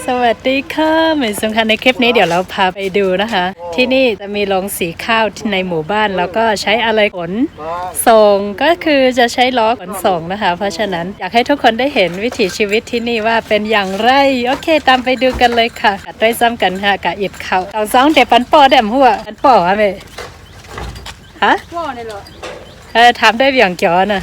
สวัสดีค่ะเหมือนสำคัญในคลิปนี้เดี๋ยวเราพาไปดูนะคะ ที่นี่จะมีโรงสีข้าวในหมู่บ้านแล้วก็ใช้อะไรขนส่งก็คือจะใช้ล้อขนส่งนะคะ เพราะฉะนั้นอยากให้ทุกคนได้เห็นวิถีชีวิตที่นี่ว่าเป็นอย่างไรโอเคตามไปดูกันเลยค่ะด้วยซ้ำกันค่ะกับอิดเขาสองเด็กปันปอแดมหัวปันปออะเมฮะปอเนี่ยเหรอถามได้อย่างเกี่ยวนะ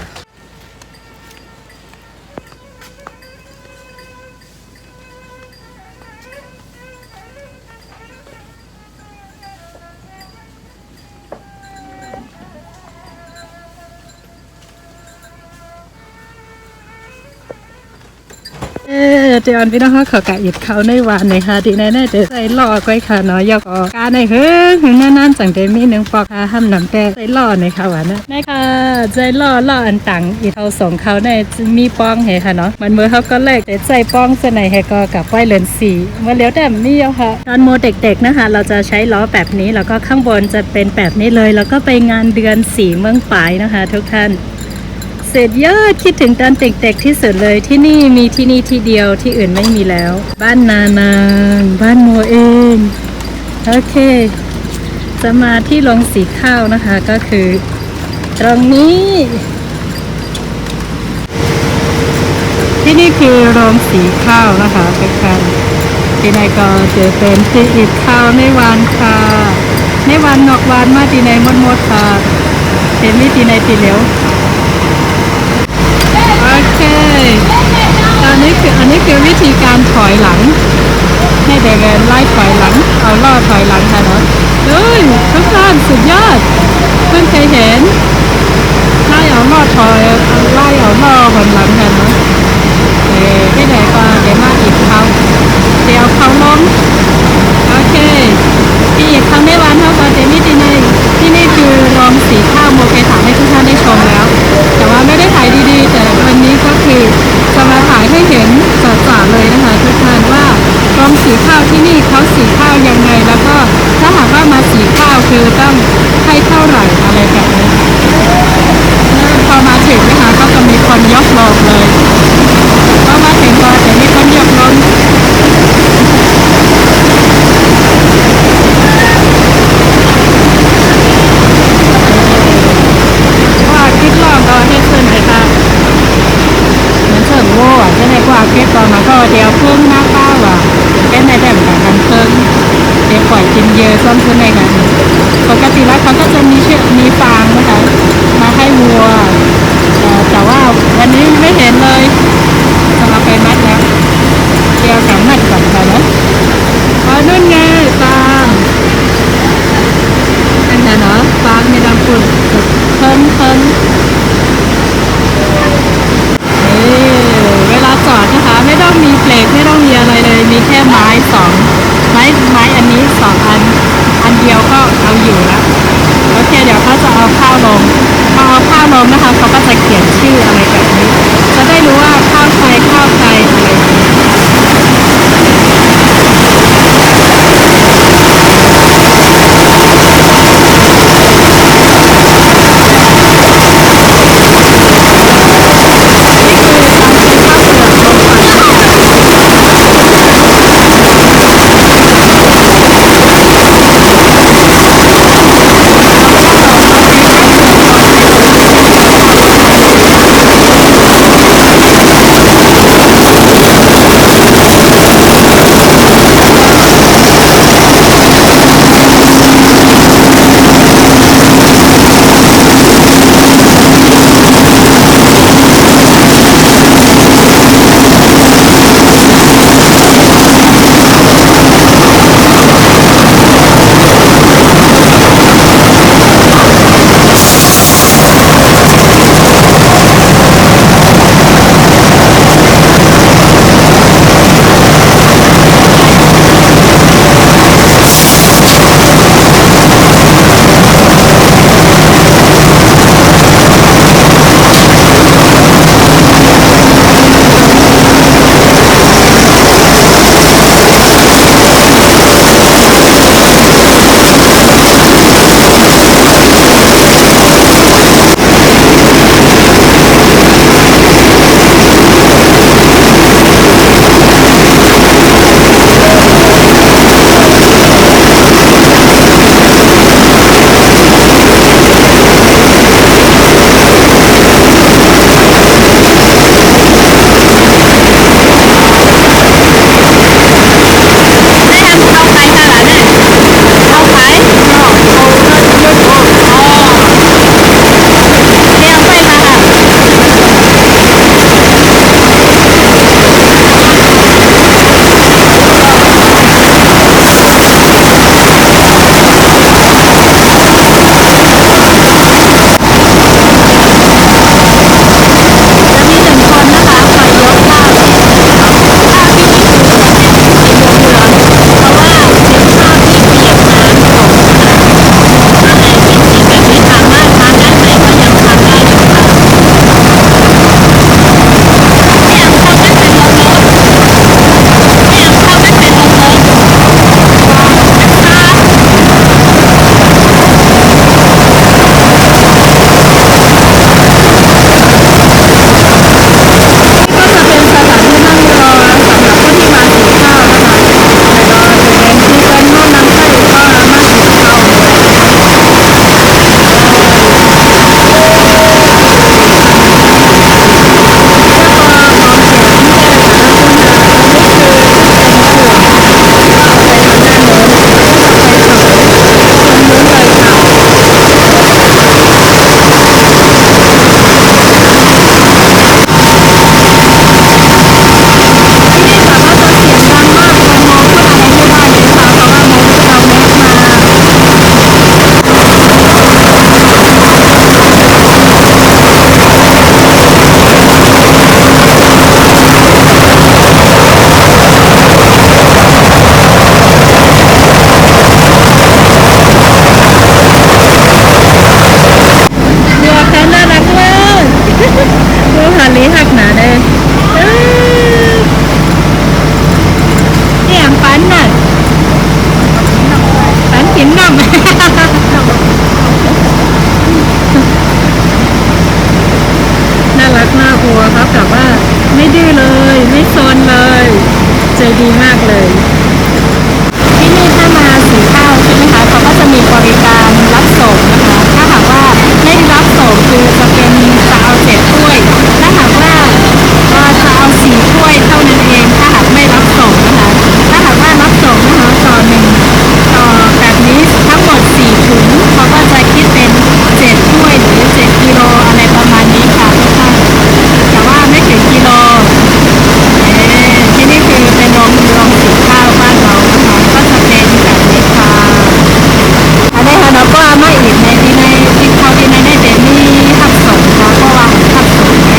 เดี๋ยวพี่น้องเขากะอิดเขาในวันในค่ะดีแน่ๆเดี๋ยวใส่ล่อก้อยค่ะเนาะยกออกการในเฮ้ยนั่นจังเดมีหนึ่งปอกห้ามนำแต่ใส่ล่อในค่ะวันนะในค่ะใจล่ออันต่างอิดเขาส่งเขาในมีป้องเหค่ะเนาะมันเมื่อเขาก็แลกแต่ใจป้องเสนให้ก็กับป้อยเลนสีมาเลี้ยวแต่มีเอาค่ะตอนโมเด็กๆนะคะเราจะใช้ล้อแบบนี้แล้วก็ข้างบนจะเป็นแบบนี้เลยแล้วก็ไปงานเดือนสีเมืองปายนะคะทุกท่านเสร็จยอดคิดถึงตอนเด็กๆที่สุดเลยที่นี่มีที่นี่ที่เดียวที่อื่นไม่มีแล้วบ้านนานางบ้านโมเองโอเคจะมาที่โรงสีข้าวนะคะก็คือตรงนี้ที่นี่คือโรงสีข้าวนะคะทุกท่านที่ไหนก็จะเป็นที่อิดข้าวในวันค่ะในวันนอกวันมาที่ไหนมดค่ะเห็นมีที่ไหนที่เหลียวโอเคอันนี้คือวิธีการถอยหลังให้เด็กไล่ถอยหลังเอาล่อถอยหลังค่ะเนาะเฮ้ยทุกท่านสุดยอดเพิ่งเคยเห็นไล่เอาล่อถอยไล่เอาล่อหนหลังค่ะเนาะที่ไหนก็เดี๋ยวมาอีกเขาเดี๋ยวเขาล้มโอเคที่อีกครั้งในวันเท่ากับเจมี่ที่นี่คือโรงสีข้าวโมเคถามให้ทุกท่านได้ชมแล้วแต่ว่าไม่ได้ถ่ายดีๆแต่วันนี้ก็คือจะมาถ่ายให้เห็นจ๋าๆเลยนะคะทุกท่านว่าโรงสีข้าวที่นี่เขาสีข้าวยังไงแล้วก็ถ้าหากว่ามาสีข้าวคือต้องให้เท่าไหร่อะไรแบบนี้พอมาถึงนะคะก็จะมีคนยกลงเลยพอมาถึงก็จะมีคนยกลงตอนนั้นก็เดียวเครื่องหน้าข้าวอ่ะเป็นในแบบแบบกันเครื่องเดี๋ยวปล่อยกินเยอะซ้ำขึ้นในกันปกติแล้วเขาก็จะมีฟางนะคะมาให้วัวแต่ว่าวันนี้ไม่เห็นเลยจะเอาไปมัดแล้วเดี๋ยวกับมัดก่อนไปนะนู่นไงฟางอันนั้นเนาะฟางในลำพูนเพิ่มเวลาจอดนะคะไม่ต้องมีเบรกไม่ต้องมีอะไรเลยมีแค่ไม้อันนี้อันเดียวก็เอาอยู่แล้วโอเคเดี๋ยวเขาจะเอาข้าวลงพอเอาข้าวลงนะคะเขาก็จะเขียนชื่ออะไรแบบนี้จะได้รู้ว่าข้าวใครอะไร ดีมากเลยที่นี่ถ้ามาสีข้าวใช่ไหมคะเขาก็จะมีบริการรับส่งนะคะถ้าหากว่าไม่รับส่งคือจะเป็นจะเอา7 ถ้วยถ้าหากว่าจะเอา4 ถ้วยเท่านั้นเองถ้าหากไม่รับส่งนะคะถ้าหากว่ารับส่งนะคะต่อแบบนี้ทั้งหมด4 ถุงเขาก็จะคิดเป็น7 ถ้วยหรือ7 กิโลอะไรประมาณนี้ค่ะทุกท่านแต่ว่าไม่ถึงกิโลที่นี่คือเป็นโรงสีข้าวบ้านเรานะคะก็จะเป็นแบบนี้ค่ะอันนี้ค่ะเราก็มาอีกในที่เขาที่ในเดมี่ทับส่งค่ะเพราะว่าทับส่งไหม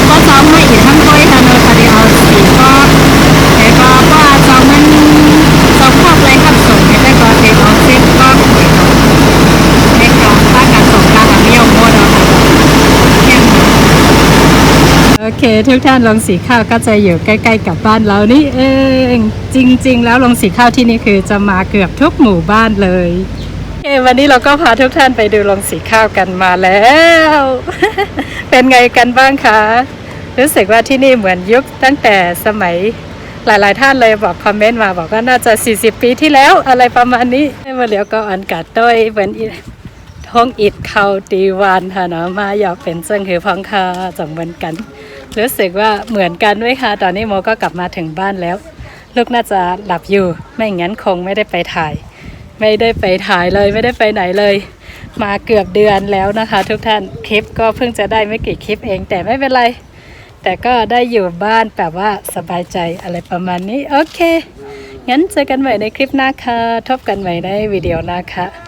ก็ซ้อมมาอีกทั้งถ้วยค่ะเนอะค่ะเดี๋ยวเอาสีก็แต่ก็ซ้อมมันซ้อมพวกอะไรทับส่งแต่ก็เทเอาเส้นก็ไม่ค่ะถ้าการส่งการนิยมโมดเอาค่ะเข้มโอเคทุกท่านโรงสีข้าวก็จะอยู่ใกล้ๆกับบ้านเรานี่เองจริงๆแล้วโรงสีข้าวที่นี่คือจะมาเกือบทุกหมู่บ้านเลยวันนี้เราก็พาทุกท่านไปดูโรงสีข้าวกันมาแล้ว เป็นไงกันบ้างคะรู้สึกว่าที่นี่เหมือนยุคตั้งแต่สมัยหลายๆท่านเลยบอกคอมเมนต์มาบอกว่าน่าจะ40 ปีที่แล้วอะไรประมาณนี้มาเดี๋ยวก็อันกัดต้อยเหมือนท้องอิดเขาตีวานค่ะเนาะมาอยากเป็นเซิงหือพองคาจังเหมือนกันรู้สึกว่าเหมือนกันด้วยค่ะตอนนี้โมก็กลับมาถึงบ้านแล้วลูกน่าจะหลับอยู่ไม่งั้นคงไม่ได้ไปถ่ายเลยไม่ได้ไปไหนเลยมาเกือบเดือนแล้วนะคะทุกท่านคลิปก็เพิ่งจะได้ไม่กี่คลิปเองแต่ไม่เป็นไรแต่ก็ได้อยู่บ้านแบบว่าสบายใจอะไรประมาณนี้โอเคงั้นเจอกันใหม่ในคลิปหน้าค่ะพบกันใหม่ในวิดีโอหน้าค่ะ